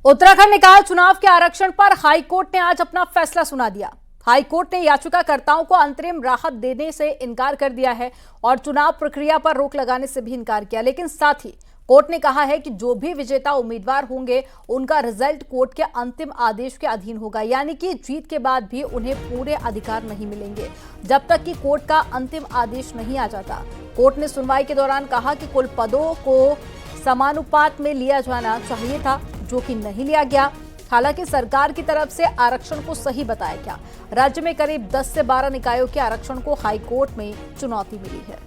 उत्तराखंड निकाय चुनाव के आरक्षण पर हाईकोर्ट ने आज अपना फैसला सुना दिया। हाईकोर्ट ने याचिकाकर्ताओं को अंतरिम राहत देने से इनकार कर दिया है और चुनाव प्रक्रिया पर रोक लगाने से भी इनकार किया। लेकिन साथ ही कोर्ट ने कहा है कि जो भी विजेता उम्मीदवार होंगे उनका रिजल्ट कोर्ट के अंतिम आदेश के अधीन होगा, यानी कि जीत के बाद भी उन्हें पूरे अधिकार नहीं मिलेंगे जब तक कि कोर्ट का अंतिम आदेश नहीं आ जाता। कोर्ट ने सुनवाई के दौरान कहा कि कुल पदों को समानुपात में लिया जाना चाहिए था, जो कि नहीं लिया गया। हालांकि सरकार की तरफ से आरक्षण को सही बताया गया। राज्य में करीब 10 से 12 निकायों के आरक्षण को हाईकोर्ट में चुनौती मिली है।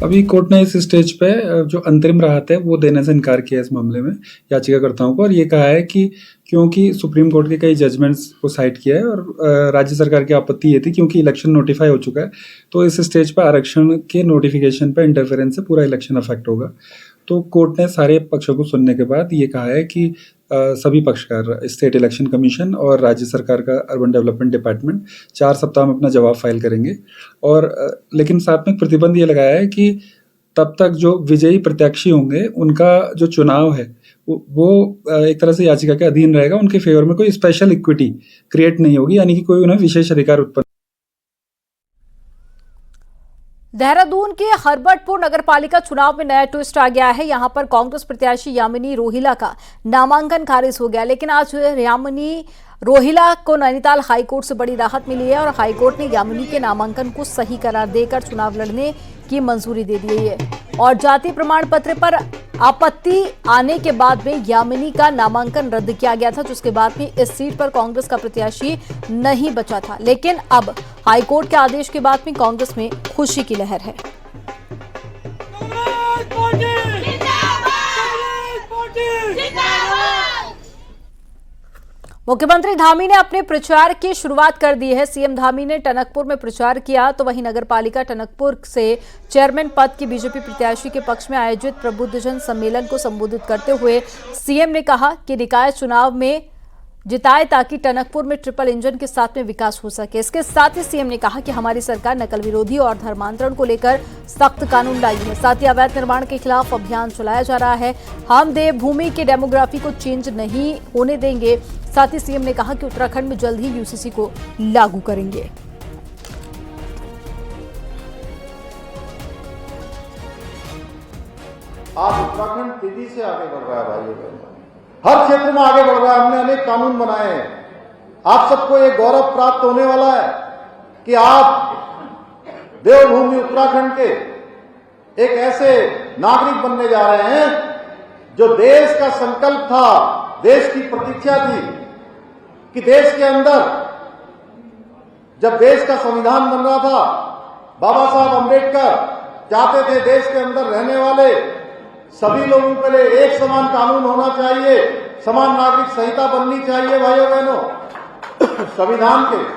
अभी कोर्ट ने इस स्टेज पे जो अंतरिम राहत है वो देने से इनकार किया इस मामले में याचिकाकर्ताओं को, और ये कहा है कि क्योंकि सुप्रीम कोर्ट के कई जजमेंट्स को साइट किया है और राज्य सरकार की आपत्ति ये थी क्योंकि इलेक्शन नोटिफाई हो चुका है, तो इस स्टेज पर आरक्षण के नोटिफिकेशन पे इंटरफेरेंस से पूरा इलेक्शन अफेक्ट होगा। तो कोर्ट ने सारे पक्षों को सुनने के बाद ये कहा है कि सभी पक्षकार, स्टेट इलेक्शन कमीशन और राज्य सरकार का अर्बन डेवलपमेंट डिपार्टमेंट 4 सप्ताह में अपना जवाब फाइल करेंगे। और लेकिन साथ में एक प्रतिबंध ये लगाया है कि तब तक जो विजयी प्रत्याशी होंगे उनका जो चुनाव है वो एक तरह से याचिका के अधीन रहेगा। उनके फेवर में कोई स्पेशल इक्विटी क्रिएट नहीं होगी, यानी कि कोई उन्हें विशेष अधिकार उत्पन्न। देहरादून के हरबटपुर नगरपालिका चुनाव में नया ट्विस्ट आ गया है। यहां पर कांग्रेस प्रत्याशी यामिनी रोहिला का नामांकन खारिज हो गया, लेकिन आज यामिनी रोहिला को नैनीताल हाईकोर्ट से बड़ी राहत मिली है और हाईकोर्ट ने यामिनी के नामांकन को सही करार देकर चुनाव लड़ने की मंजूरी दे दी है। और जाति प्रमाण पत्र पर आपत्ति आने के बाद में यामिनी का नामांकन रद्द किया गया था, जिसके बाद में इस सीट पर कांग्रेस का प्रत्याशी नहीं बचा था। लेकिन अब हाईकोर्ट के आदेश के बाद में कांग्रेस में खुशी की लहर है। मुख्यमंत्री धामी ने अपने प्रचार की शुरुआत कर दी है। सीएम धामी ने टनकपुर में प्रचार किया, तो वहीं नगरपालिका टनकपुर से चेयरमैन पद की बीजेपी प्रत्याशी के पक्ष में आयोजित प्रबुद्धजन सम्मेलन को संबोधित करते हुए सीएम ने कहा कि निकाय चुनाव में जिताए ताकि टनकपुर में ट्रिपल इंजन के साथ में विकास हो सके। इसके साथ ही सीएम ने कहा कि हमारी सरकार नकल विरोधी और धर्मांतरण को लेकर सख्त कानून लाई है। साथ ही अवैध निर्माण के खिलाफ अभियान चलाया जा रहा है। हम देवभूमि के डेमोग्राफी को चेंज नहीं होने देंगे। साथ ही सीएम ने कहा कि उत्तराखंड में जल्द ही यूसीसी को लागू करेंगे। आज उत्तराखंड तेजी से आगे बढ़ रहा है भाइयों बहनों, हर क्षेत्र में आगे बढ़ रहा है। हमने अनेक कानून बनाए हैं। आप सबको ये गौरव प्राप्त होने वाला है कि आप देवभूमि उत्तराखंड के एक ऐसे नागरिक बनने जा रहे हैं जो देश का संकल्प था, देश की प्रतीक्षा थी कि देश के अंदर जब देश का संविधान बन रहा था, बाबा साहब अम्बेडकर चाहते थे देश के अंदर रहने वाले सभी लोगों के लिए एक समान कानून होना चाहिए, समान नागरिक संहिता बननी चाहिए भाइयों बहनों संविधान के।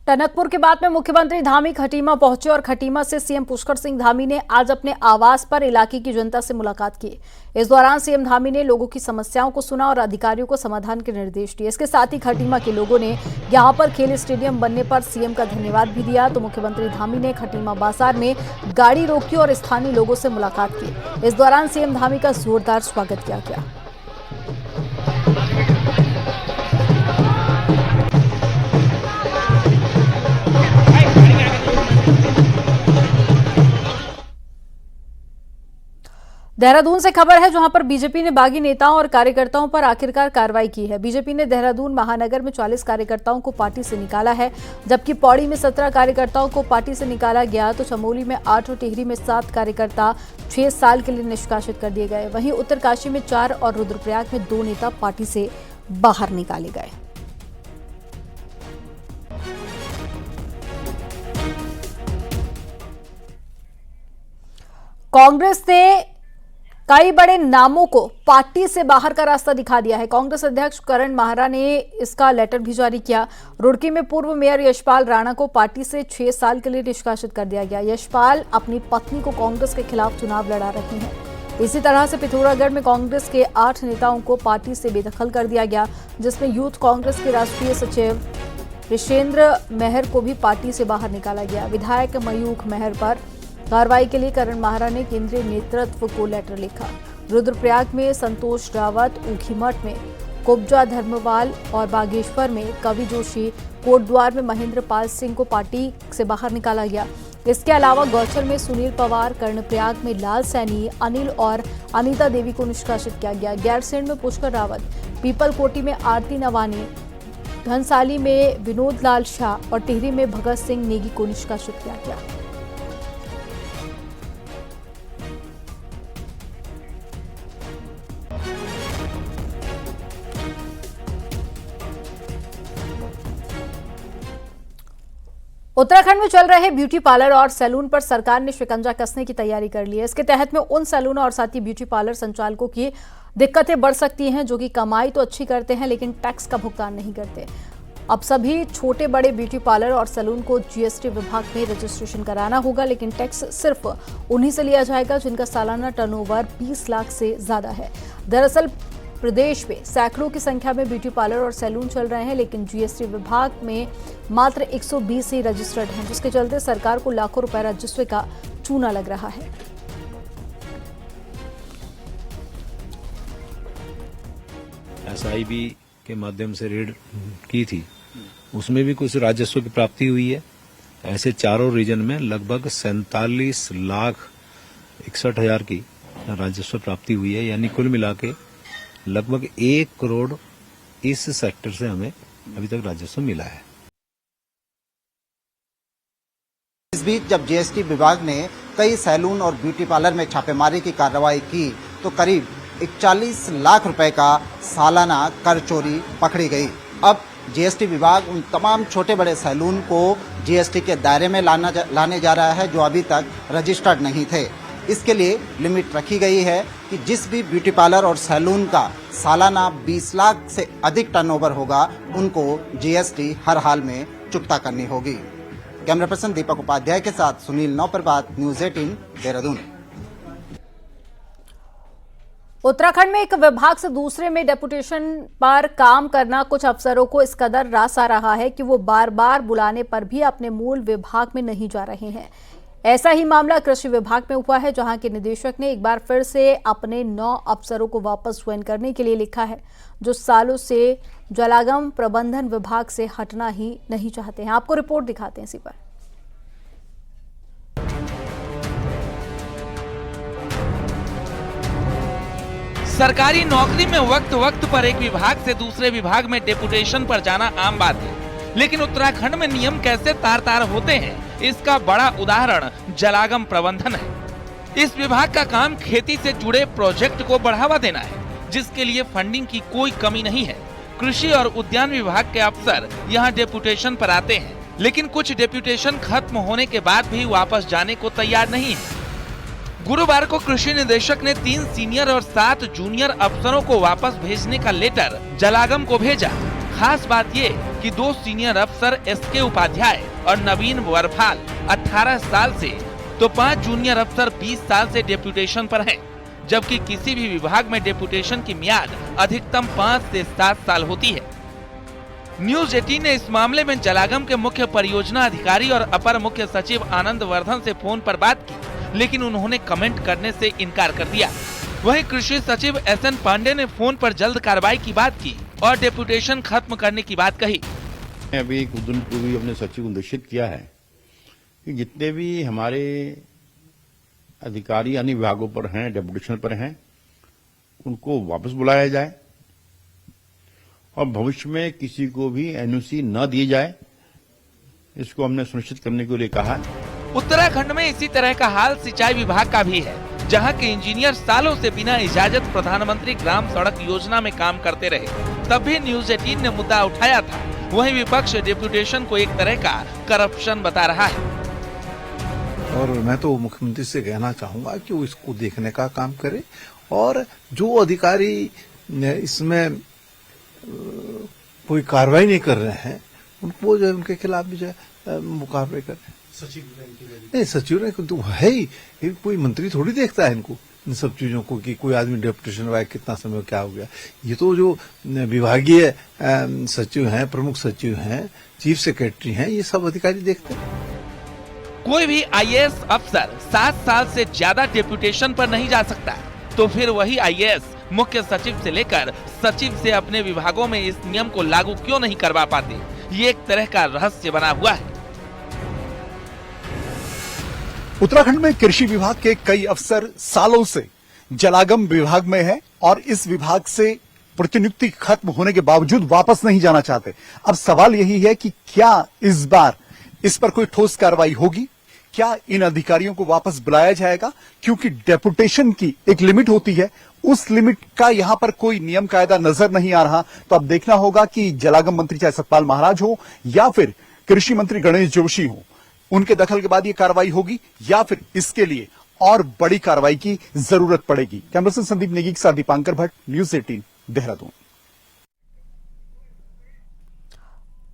टनकपुर के बाद में मुख्यमंत्री धामी खटीमा पहुंचे और खटीमा से सीएम पुष्कर सिंह धामी ने आज अपने आवास पर इलाके की जनता से मुलाकात की। इस दौरान सीएम धामी ने लोगों की समस्याओं को सुना और अधिकारियों को समाधान के निर्देश दिए। इसके साथ ही खटीमा के लोगों ने यहां पर खेल स्टेडियम बनने पर सीएम का धन्यवाद भी दिया। तो मुख्यमंत्री धामी ने खटीमा बाजार में गाड़ी रोकी और स्थानीय लोगों से मुलाकात की। इस दौरान सीएम धामी का जोरदार स्वागत किया गया। देहरादून से खबर है, जहां पर बीजेपी ने बागी नेताओं और कार्यकर्ताओं पर आखिरकार कार्रवाई की है। बीजेपी ने देहरादून महानगर में 40 कार्यकर्ताओं को पार्टी से निकाला है, जबकि पौड़ी में 17 कार्यकर्ताओं को पार्टी से निकाला गया। तो चमोली में 8 और टिहरी में 7 कार्यकर्ता 6 साल के लिए निष्कासित कर दिए गए। वहीं उत्तरकाशी में 4 और रुद्रप्रयाग में 2 नेता पार्टी से बाहर निकाले गए। कांग्रेस ने कई बड़े नामों को पार्टी से बाहर का रास्ता दिखा दिया है। कांग्रेस अध्यक्ष करण माहरा ने इसका लेटर भी जारी किया। रुड़की में पूर्व मेयर यशपाल राणा को पार्टी से 6 साल के लिए निष्कासित कर दिया गया। यशपाल अपनी पत्नी को कांग्रेस के खिलाफ चुनाव लड़ा रहे हैं। इसी तरह से पिथौरागढ़ में कांग्रेस के 8 नेताओं को पार्टी से बेदखल कर दिया गया, जिसमें यूथ कांग्रेस के राष्ट्रीय सचिव ऋषेंद्र मेहर को भी पार्टी से बाहर निकाला गया। विधायक मयूख मेहर पर कार्रवाई के लिए करण माहरा ने केंद्रीय नेतृत्व को लेटर लिखा। रुद्रप्रयाग में संतोष रावत, ऊखीमठ में कुब्जा धर्मवाल और बागेश्वर में कवि जोशी, कोटद्वार में महेंद्र पाल सिंह को पार्टी से बाहर निकाला गया। इसके अलावा गौचर में सुनील पवार, कर्णप्रयाग में लाल सैनी, अनिल और अनीता देवी को निष्कासित किया गया। गैरसैंण में पुष्कर रावत, पीपलकोटी में आरती नवानी, घनसाली में विनोद लाल शाह और टिहरी में भगत सिंह नेगी को निष्कासित किया गया। उत्तराखंड में चल रहे ब्यूटी पार्लर और सैलून पर सरकार ने शिकंजा कसने की तैयारी कर ली है। इसके तहत में उन सैलून और साथ ही ब्यूटी पार्लर संचालकों की दिक्कतें बढ़ सकती हैं, जो कि कमाई तो अच्छी करते हैं लेकिन टैक्स का भुगतान नहीं करते। अब सभी छोटे बड़े ब्यूटी पार्लर और सैलून को जीएसटी विभाग में रजिस्ट्रेशन कराना होगा, लेकिन टैक्स सिर्फ उन्हीं से लिया जाएगा जिनका सालाना टर्नओवर 20 लाख से ज्यादा है। दरअसल प्रदेश में सैकड़ों की संख्या में ब्यूटी पार्लर और सैलून चल रहे हैं, लेकिन जीएसटी विभाग में मात्र 120 ही रजिस्टर्ड हैं, जिसके चलते सरकार को लाखों रुपए राजस्व का चूना लग रहा है। एसआईबी के माध्यम से रेड की थी, उसमें भी कुछ राजस्व की प्राप्ति हुई है। ऐसे चारों रीजन में लगभग 47,61,000 की राजस्व प्राप्ति हुई है, यानी कुल मिला के लगभग 1 करोड़ इस सेक्टर से हमें अभी तक राजस्व मिला है। इस बीच जब जीएसटी विभाग ने कई सैलून और ब्यूटी पार्लर में छापेमारी की कार्रवाई की तो करीब 41 लाख रुपए का सालाना कर चोरी पकड़ी गई। अब जीएसटी विभाग उन तमाम छोटे बड़े सैलून को जीएसटी के दायरे में लाने जा रहा है जो अभी तक रजिस्टर्ड नहीं थे। इसके लिए लिमिट रखी गई है कि जिस भी ब्यूटी पार्लर और सैलून का सालाना 20 लाख से अधिक टर्नओवर होगा, उनको जीएसटी हर हाल में चुकता करनी होगी। कैमरा पर्सन दीपक उपाध्याय के साथ सुनील नौपरबात, न्यूज़ 18 देहरादून। उत्तराखंड में एक विभाग से दूसरे में डेपुटेशन पर काम करना कुछ अफसरों को इस कदर रास आ रहा है कि वो बार बार बुलाने पर भी अपने मूल विभाग में नहीं जा रहे हैं। ऐसा ही मामला कृषि विभाग में हुआ है, जहां के निदेशक ने एक बार फिर से अपने 9 अफसरों को वापस ज्वाइन करने के लिए लिखा है, जो सालों से जलागम प्रबंधन विभाग से हटना ही नहीं चाहते हैं। आपको रिपोर्ट दिखाते हैं इसी पर। सरकारी नौकरी में वक्त वक्त पर एक विभाग से दूसरे विभाग में डेपुटेशन पर जाना आम बात है, लेकिन उत्तराखंड में नियम कैसे तार तार होते हैं, इसका बड़ा उदाहरण जलागम प्रबंधन है। इस विभाग का काम खेती से जुड़े प्रोजेक्ट को बढ़ावा देना है, जिसके लिए फंडिंग की कोई कमी नहीं है। कृषि और उद्यान विभाग के अफसर यहाँ डेपुटेशन पर आते हैं, लेकिन कुछ डेपुटेशन खत्म होने के बाद भी वापस जाने को तैयार नहीं है। गुरुवार को कृषि निदेशक ने 3 सीनियर और 7 जूनियर अफसरों को वापस भेजने का लेटर जलागम को भेजा। खास बात ये कि 2 सीनियर अफसर एसके उपाध्याय और नवीन वरफाल 18 साल से, तो 5 जूनियर अफसर 20 साल से डेपुटेशन पर हैं, जबकि किसी भी विभाग में डेपुटेशन की मियाद अधिकतम 5 से 7 साल होती है। न्यूज़ 18 ने इस मामले में जलागम के मुख्य परियोजना अधिकारी और अपर मुख्य सचिव आनंद वर्धन से फोन पर बात की, लेकिन उन्होंने कमेंट करने से इनकार कर दिया। वहीं कृषि सचिव SN पांडे ने फोन पर जल्द कार्रवाई की बात की और डेपुटेशन खत्म करने की बात कही। अभी कुछ दिन पूर्व अपने सचिव को निर्देशित किया है कि जितने भी हमारे अधिकारी अन्य विभागों पर हैं, डेपुटेशन पर हैं, उनको वापस बुलाया जाए और भविष्य में किसी को भी एनओसी न दी जाए, इसको हमने सुनिश्चित करने के लिए कहा है। उत्तराखंड में इसी तरह का हाल सिंचाई विभाग का भी है, जहां के इंजीनियर सालों से बिना इजाजत प्रधानमंत्री ग्राम सड़क योजना में काम करते रहे। तब भी न्यूज़ 18 ने मुद्दा उठाया था। वहीं विपक्ष डेपुटेशन को एक तरह का करप्शन बता रहा है। और मैं तो मुख्यमंत्री से कहना चाहूंगा कि वो इसको देखने का काम करे और जो अधिकारी इसमें कोई कार्रवाई नहीं कर रहे हैं उनको जो है उनके खिलाफ भी जो है मुकाबले करें। नहीं, सचिव ने तो है ही, कोई मंत्री थोड़ी देखता है इनको, इन सब चीजों को कि कोई आदमी डेपुटेशन वाया कितना समय क्या हो गया। ये तो जो विभागीय सचिव हैं, प्रमुख सचिव हैं, चीफ सेक्रेटरी हैं, ये सब अधिकारी देखते हैं। कोई भी आईएएस अफसर 7 साल से ज्यादा डेप्यूटेशन पर नहीं जा सकता, तो फिर वही आईएएस मुख्य सचिव से लेकर सचिव से अपने विभागों में इस नियम को लागू क्यों नहीं करवा पाते? ये एक तरह का रहस्य बना हुआ है। उत्तराखंड में कृषि विभाग के कई अफसर सालों से जलागम विभाग में हैं और इस विभाग से प्रतिनियुक्ति खत्म होने के बावजूद वापस नहीं जाना चाहते। अब सवाल यही है कि क्या इस बार इस पर कोई ठोस कार्रवाई होगी? क्या इन अधिकारियों को वापस बुलाया जाएगा? क्योंकि डेपुटेशन की एक लिमिट होती है, उस लिमिट का यहां पर कोई नियम कायदा नजर नहीं आ रहा। तो अब देखना होगा कि जलागम मंत्री चाहे सतपाल महाराज हो या फिर कृषि मंत्री गणेश जोशी हो, उनके दखल के बाद ये कार्रवाई होगी या फिर इसके लिए और बड़ी कार्रवाई की जरूरत पड़ेगी। कैमरा पर्सन संदीप नेगी के साथ दीपांकर भट्ट, न्यूज़ 18 देहरादून।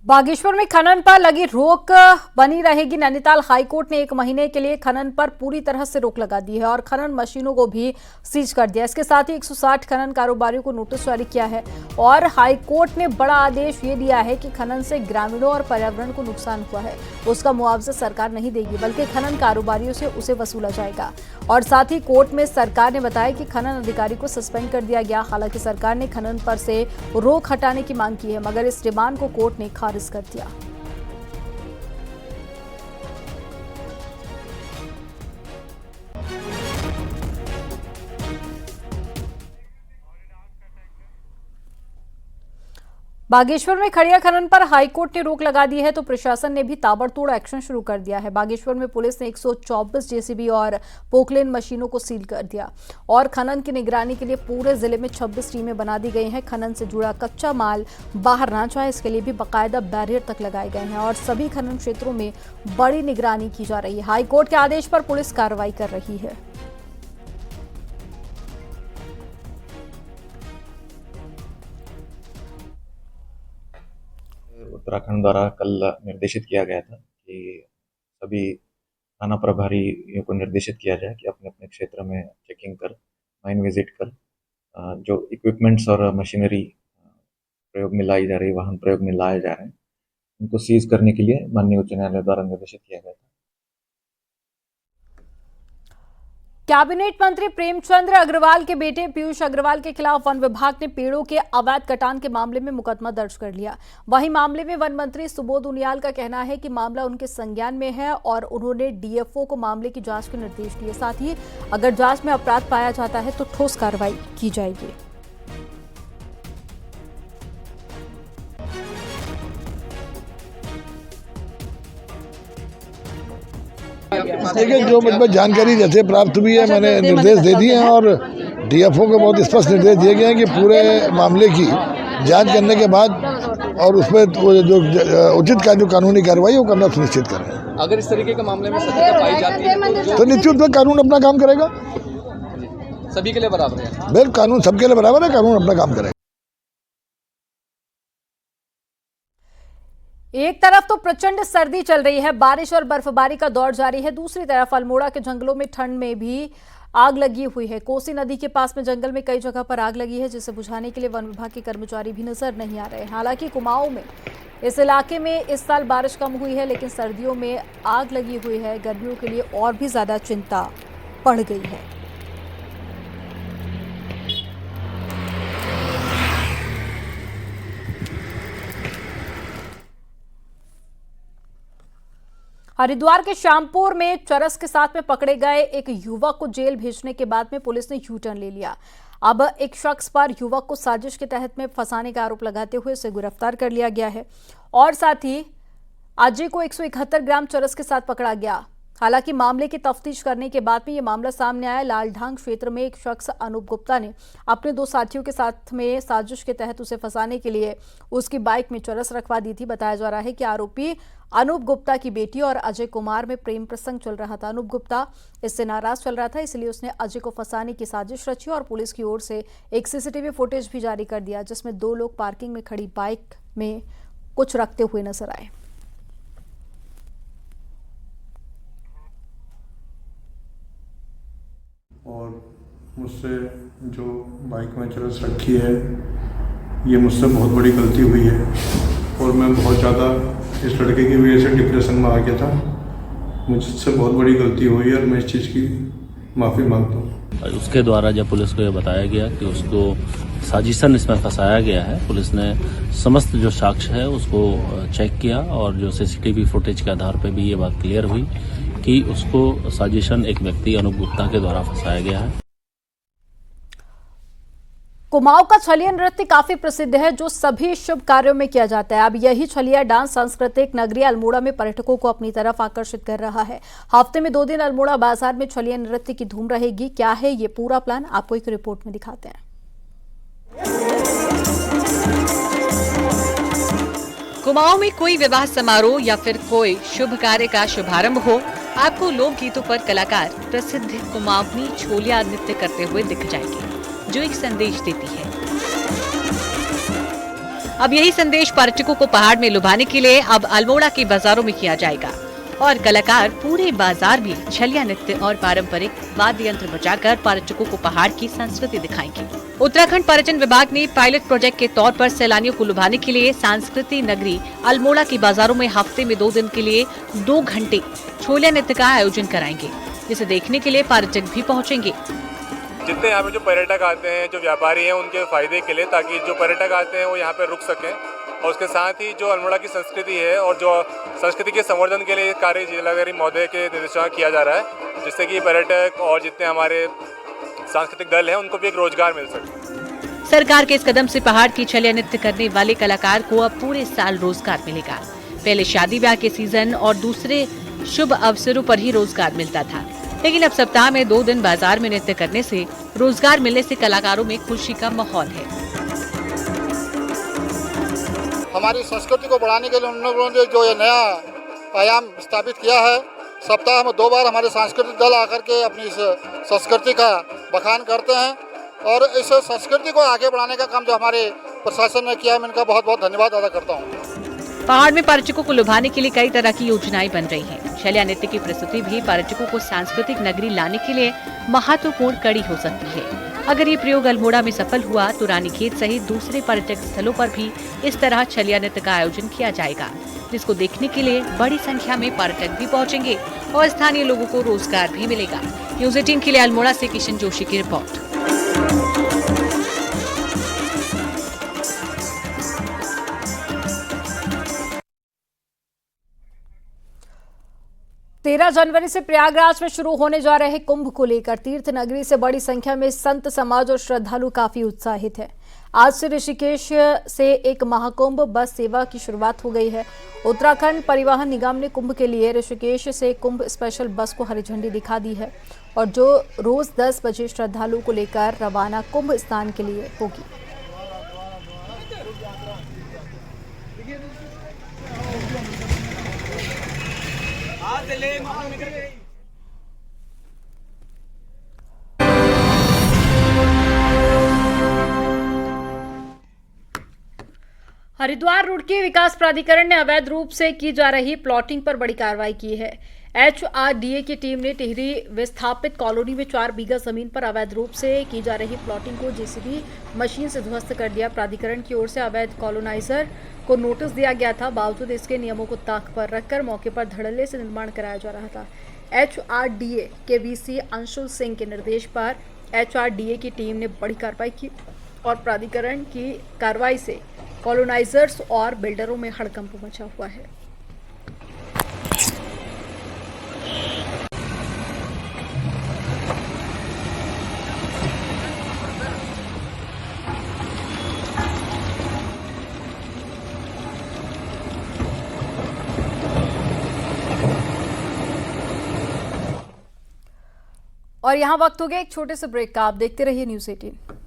बागेश्वर में खनन पर लगी रोक बनी रहेगी। नैनीताल हाईकोर्ट ने 1 महीने के लिए खनन पर पूरी तरह से रोक लगा दी है और खनन मशीनों को भी सीज कर दिया। इसके साथ ही 160 खनन कारोबारियों को नोटिस जारी किया है और हाईकोर्ट ने बड़ा आदेश ये दिया है कि खनन से ग्रामीणों और पर्यावरण को नुकसान हुआ है, उसका मुआवजा सरकार नहीं देगी, बल्कि खनन कारोबारियों से उसे वसूला जाएगा। और साथ ही कोर्ट में सरकार ने बताया कि खनन अधिकारी को सस्पेंड कर दिया गया। हालांकि सरकार ने खनन पर से रोक हटाने की मांग की है, मगर इस डिमांड को कोर्ट ने खारिज कर दिया। बागेश्वर में खड़िया खनन पर हाईकोर्ट ने रोक लगा दी है, तो प्रशासन ने भी ताबड़तोड़ एक्शन शुरू कर दिया है। बागेश्वर में पुलिस ने 124 जेसीबी और पोकलेन मशीनों को सील कर दिया और खनन की निगरानी के लिए पूरे जिले में 26 टीमें बना दी गई हैं। खनन से जुड़ा कच्चा माल बाहर ना जाए, इसके लिए भी बाकायदा बैरियर तक लगाए गए हैं और सभी खनन क्षेत्रों में बड़ी निगरानी की जा रही है। हाईकोर्ट के आदेश पर पुलिस कार्रवाई कर रही है। उत्तराखंड द्वारा कल निर्देशित किया गया था कि सभी थाना प्रभारियों को निर्देशित किया जाए कि अपने अपने क्षेत्र में चेकिंग कर, माइन विजिट कर, जो इक्विपमेंट्स और मशीनरी प्रयोग में लाई जा रही, वाहन प्रयोग में लाए जा रहे हैं, उनको सीज करने के लिए माननीय उच्च न्यायालय द्वारा निर्देशित किया गया था। कैबिनेट मंत्री प्रेमचंद्र अग्रवाल के बेटे पीयूष अग्रवाल के खिलाफ वन विभाग ने पेड़ों के अवैध कटान के मामले में मुकदमा दर्ज कर लिया। वहीं मामले में वन मंत्री सुबोध उनियाल का कहना है कि मामला उनके संज्ञान में है और उन्होंने डीएफओ को मामले की जांच के निर्देश दिए। साथ ही अगर जांच में अपराध पाया जाता है तो ठोस कार्रवाई की जाएगी। देखिए, जो मुझ पर जानकारी जैसे प्राप्त हुई है, मैंने निर्देश दे दिए हैं और डीएफओ को बहुत स्पष्ट निर्देश दिए गए हैं कि पूरे मामले की जांच करने के बाद और उस पर जो उचित जो कानूनी कार्रवाई वो करना सुनिश्चित करें। अगर इस तरीके के मामले में सत्यता पाई जाती है तो निश्चित रूप से कानून अपना काम करेगा। सभी के लिए बराबर है। बिल्कुल, कानून सबके लिए बराबर है, कानून अपना काम करेगा। एक तरफ तो प्रचंड सर्दी चल रही है, बारिश और बर्फबारी का दौर जारी है, दूसरी तरफ अल्मोड़ा के जंगलों में ठंड में भी आग लगी हुई है। कोसी नदी के पास में जंगल में कई जगह पर आग लगी है, जिसे बुझाने के लिए वन विभाग के कर्मचारी भी नजर नहीं आ रहे। हालांकि कुमाऊं में इस इलाके में इस साल बारिश कम हुई है, लेकिन सर्दियों में आग लगी हुई है। गर्मियों के लिए और भी ज्यादा चिंता बढ़ गई है। हरिद्वार के श्यामपुर में चरस के साथ में पकड़े गए एक युवक को जेल भेजने के बाद में पुलिस ने यू टर्न ले लिया। अब एक शख्स पर युवक को साजिश के तहत में फंसाने का आरोप लगाते हुए उसे गिरफ्तार कर लिया गया है और साथ ही अजय को 171 ग्राम चरस के साथ पकड़ा गया। हालांकि मामले की तफ्तीश करने के बाद में ये मामला सामने आया। लालढांग क्षेत्र में एक शख्स अनूप गुप्ता ने अपने 2 साथियों के साथ में साजिश के तहत उसे फंसाने के लिए उसकी बाइक में चरस रखवा दी थी। बताया जा रहा है कि आरोपी अनूप गुप्ता की बेटी और अजय कुमार में प्रेम प्रसंग चल रहा था। अनूप गुप्ता इससे नाराज चल रहा था, इसलिए उसने अजय को फंसाने की साजिश रची और पुलिस की ओर से एक सीसीटीवी फुटेज भी जारी कर दिया, जिसमें 2 लोग पार्किंग में खड़ी बाइक में कुछ रखते हुए नजर आए। और मुझसे जो बाइक में चरस रखी है, ये मुझसे बहुत बड़ी गलती हुई है और मैं बहुत ज़्यादा इस लड़के की वजह से डिप्रेशन में आ गया था। मुझसे बहुत बड़ी गलती हुई है और मैं इस चीज़ की माफ़ी मांगता हूँ। उसके द्वारा जब पुलिस को यह बताया गया कि उसको साजिशन इसमें फंसाया गया है, पुलिस ने समस्त जो साक्ष्य है उसको चेक किया और जो सीसीटीवी फुटेज के आधार पर भी ये बात क्लियर हुई कि उसको साजिशन एक व्यक्ति अनूप गुप्ता के द्वारा फंसाया गया है। कुमाऊं का छलिया नृत्य काफी प्रसिद्ध है, जो सभी शुभ कार्यों में किया जाता है। अब यही छलिया डांस सांस्कृतिक नगरी अल्मोड़ा में पर्यटकों को अपनी तरफ आकर्षित कर रहा है। हफ्ते में 2 दिन अल्मोड़ा बाजार में छलिया नृत्य की धूम रहेगी। क्या है ये पूरा प्लान, आपको एक रिपोर्ट में दिखाते हैं। कुमाऊं में कोई विवाह समारोह या फिर कोई शुभ कार्य का शुभारंभ हो, आपको लोकगीतों पर कलाकार प्रसिद्ध कुमाऊनी छोलिया नृत्य करते हुए दिख जाएंगे, जो एक संदेश देती है। अब यही संदेश पर्यटकों को पहाड़ में लुभाने के लिए अब अल्मोड़ा के बाजारों में किया जाएगा और कलाकार पूरे बाजार में छलिया नृत्य और पारंपरिक वाद्य यंत्र बजाकर पर्यटकों को पहाड़ की संस्कृति दिखाएंगे। उत्तराखंड पर्यटन विभाग ने पायलट प्रोजेक्ट के तौर पर सैलानियों को लुभाने के लिए सांस्कृतिक नगरी अल्मोड़ा के बाजारों में हफ्ते में 2 दिन के लिए 2 घंटे छोलिया नृत्य का आयोजन कराएंगे, जिसे देखने के लिए पर्यटक भी पहुँचेंगे। जितने यहाँ पे जो पर्यटक आते हैं, जो व्यापारी हैं, उनके फायदे के लिए, ताकि जो पर्यटक आते हैं वो यहाँ पे रुक सकें और उसके साथ ही जो अल्मोड़ा की संस्कृति है और जो संस्कृति के संवर्धन के लिए कार्य जिलाधिकारी महोदय के निर्देशन किया जा रहा है, जिससे कि पर्यटक और जितने हमारे सांस्कृतिक दल हैं उनको भी एक रोजगार मिल सके। सरकार के इस कदम से पहाड़ की छलिया नृत्य करने वाले कलाकार को अब पूरे साल रोजगार मिलेगा। पहले शादी ब्याह के सीजन और दूसरे शुभ अवसरों पर ही रोजगार मिलता था, लेकिन अब सप्ताह में 2 दिन बाजार में नृत्य करने से रोजगार मिलने से कलाकारों में खुशी का माहौल है। हमारी संस्कृति को बढ़ाने के लिए उन लोगों ने जो ये नया आयाम स्थापित किया है, सप्ताह में 2 बार हमारे सांस्कृतिक दल आकर के अपनी इस संस्कृति का बखान करते हैं और इस संस्कृति को आगे बढ़ाने का काम जो हमारे प्रशासन ने किया है, मैं इनका बहुत बहुत धन्यवाद अदा करता हूँ। पहाड़ में पर्यटकों को लुभाने के लिए कई तरह की योजनाएं बन रही हैं। छलिया नृत्य की प्रस्तुति भी पर्यटकों को सांस्कृतिक नगरी लाने के लिए महत्वपूर्ण कड़ी हो सकती है। अगर ये प्रयोग अल्मोड़ा में सफल हुआ तो रानीखेत सहित दूसरे पर्यटक स्थलों पर भी इस तरह छलिया नृत्य का आयोजन किया जाएगा, जिसको देखने के लिए बड़ी संख्या में पर्यटक भी पहुंचेंगे और स्थानीय लोगों को रोजगार भी मिलेगा। न्यूज़ 18 के लिए अल्मोड़ा से किशन जोशी की रिपोर्ट। 13 जनवरी से प्रयागराज में शुरू होने जा रहे कुंभ को लेकर तीर्थ नगरी से बड़ी संख्या में संत समाज और श्रद्धालु काफी उत्साहित है। आज से ऋषिकेश से एक महाकुंभ बस सेवा की शुरुआत हो गई है। उत्तराखंड परिवहन निगम ने कुंभ के लिए ऋषिकेश से कुंभ स्पेशल बस को हरी झंडी दिखा दी है और जो रोज 10 बजे श्रद्धालुओं को लेकर रवाना कुंभ स्नान के लिए होगी। हरिद्वार रोड के विकास प्राधिकरण ने अवैध रूप से की जा रही प्लॉटिंग पर बड़ी कार्रवाई की है। HRDA की टीम ने टिहरी विस्थापित कॉलोनी में 4 बीघा जमीन पर अवैध रूप से की जा रही प्लॉटिंग को JCB मशीन से ध्वस्त कर दिया। प्राधिकरण की ओर से अवैध कॉलोनाइजर को नोटिस दिया गया था, बावजूद इसके नियमों को ताक पर रखकर मौके पर धड़ल्ले से निर्माण कराया जा रहा था। HRDA के VC अंशुल सिंह के निर्देश पर HRDA की टीम ने बड़ी कार्रवाई की और प्राधिकरण की कार्रवाई से कॉलोनाइजर्स और बिल्डरों में हड़कंप मचा हुआ है। और यहाँ वक्त हो गया एक छोटे से ब्रेक का। आप देखते रहिए न्यूज़ 18।